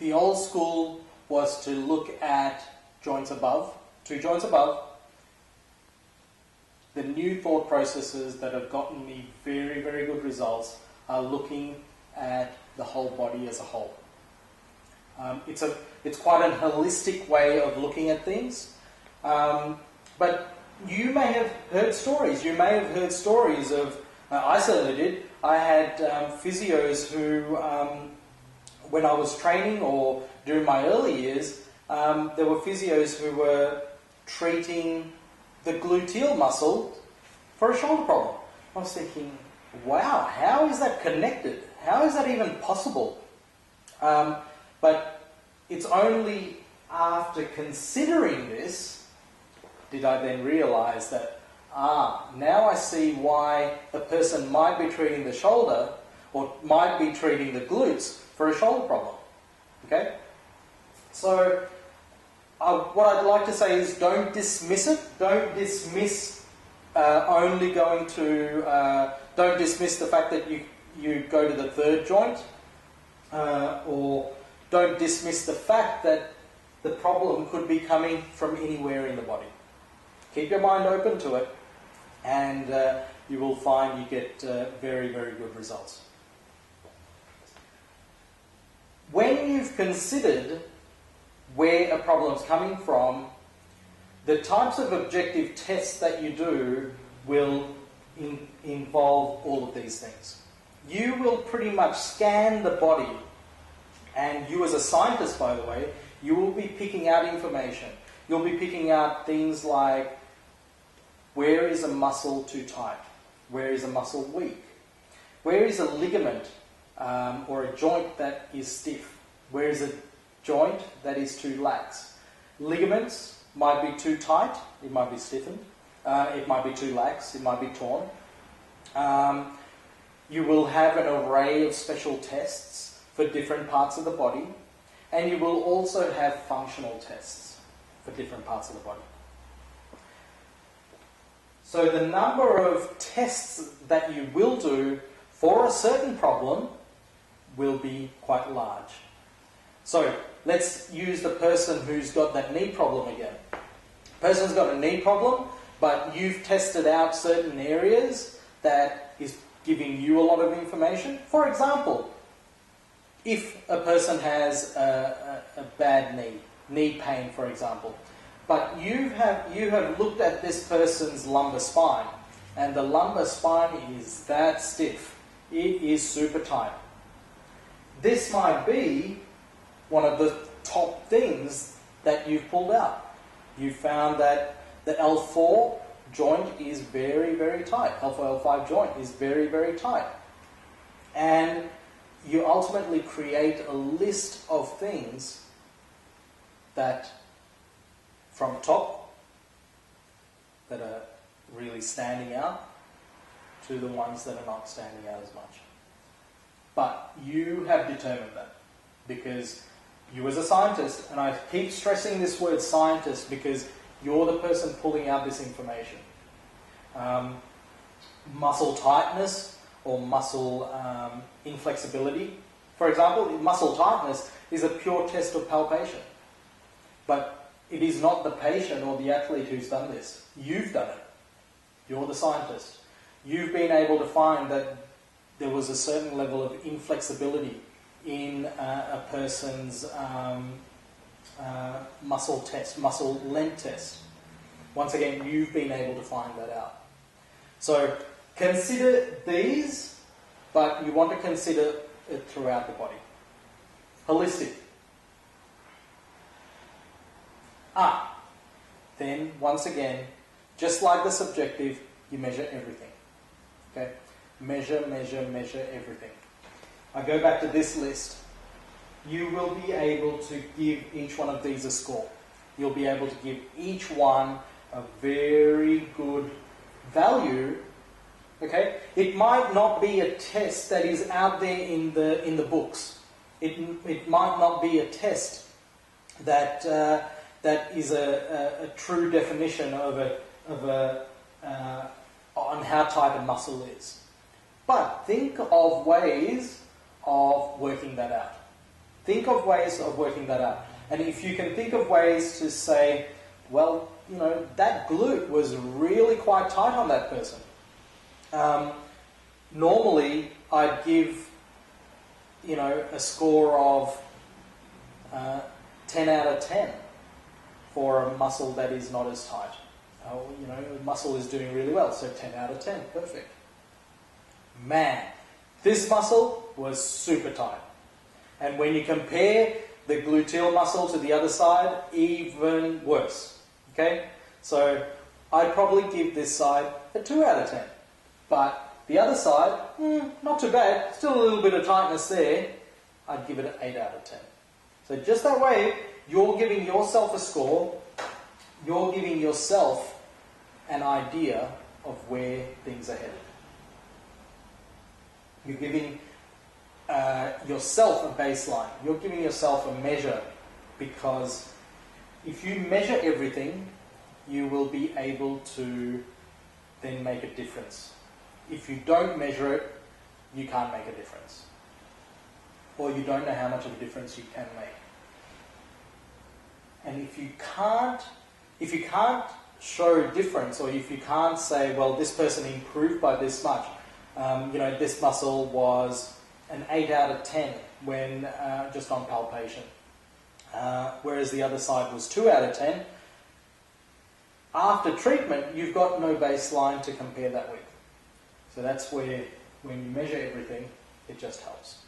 The old school was to look at joints above, 2 joints above. The new thought processes that have gotten me very, very good results are looking at the whole body as a whole. It's quite a holistic way of looking at things, but you may have heard stories. You may have heard stories of, I certainly did. I had physios who, when I was training or during my early years, there were physios who were treating the gluteal muscle for a shoulder problem. I was thinking, wow, how is that connected? How is that even possible? But it's only after considering this did I then realize that, now I see why a person might be treating the shoulder or might be treating the glutes for a shoulder problem. Okay? So, what I'd like to say is don't dismiss it. Don't dismiss don't dismiss the fact that you go to the third joint, or don't dismiss the fact that the problem could be coming from anywhere in the body. Keep your mind open to it, and you will find you get very, very good results. When you've considered where a problem's coming from, the types of objective tests that you do will involve all of these things. You will pretty much scan the body, and you as a scientist, by the way, you will be picking out information. You'll be picking out things like, where is a muscle too tight? Where is a muscle weak? Where is a ligament or a joint that is stiff? Where is a joint that is too lax? Ligaments might be too tight, it might be stiffened. It might be too lax, it might be torn. You will have an array of special tests for different parts of the body, and you will also have functional tests for different parts of the body. So the number of tests that you will do for a certain problem will be quite large. So let's use the person who's got that knee problem again. Person's got a knee problem, but you've tested out certain areas that is giving you a lot of information. For example, if a person has a bad knee pain, for example, but you have looked at this person's lumbar spine, and the lumbar spine is that stiff. It is super tight. This might be one of the top things that you've pulled out. You found that the L4 joint is very, very tight. L4, L5 joint is very, very tight. And you ultimately create a list of things that from top that are really standing out to the ones that are not standing out as much. But you have determined that because you as a scientist, and I keep stressing this word scientist because you're the person pulling out this information. Muscle tightness or muscle inflexibility. For example, muscle tightness is a pure test of palpation. But it is not the patient or the athlete who's done this. You've done it. You're the scientist. You've been able to find that there was a certain level of inflexibility in a person's muscle test, muscle length test. Once again, you've been able to find that out. So consider these, but you want to consider it throughout the body. Holistic. Then, once again, just like the subjective, you measure everything. Okay? Measure, measure, measure everything. I go back to this list. You will be able to give each one of these a score. You'll be able to give each one a very good value. Okay? It might not be a test that is out there in the books. It might not be a test that is a true definition on how tight a muscle is. But think of ways of working that out. Think of ways of working that out. And if you can think of ways to say, well, you know, that glute was really quite tight on that person. Normally, I'd give, you know, a score of 10 out of 10 for a muscle that is not as tight. You know, the muscle is doing really well, so 10 out of 10, perfect. Man, this muscle was super tight. And when you compare the gluteal muscle to the other side, even worse. Okay? So I'd probably give this side a 2 out of 10. But the other side, not too bad. Still a little bit of tightness there. I'd give it an 8 out of 10. So just that way, you're giving yourself a score. You're giving yourself an idea of where things are headed. You're giving yourself a baseline. You're giving yourself a measure, because if you measure everything, you will be able to then make a difference. If you don't measure it, you can't make a difference. Or you don't know how much of a difference you can make. And if you can't show difference, or if you can't say, well, this person improved by this much, you know, this muscle was an 8 out of 10 when just on palpation, whereas the other side was 2 out of 10. After treatment, you've got no baseline to compare that with. So that's where, when you measure everything, it just helps.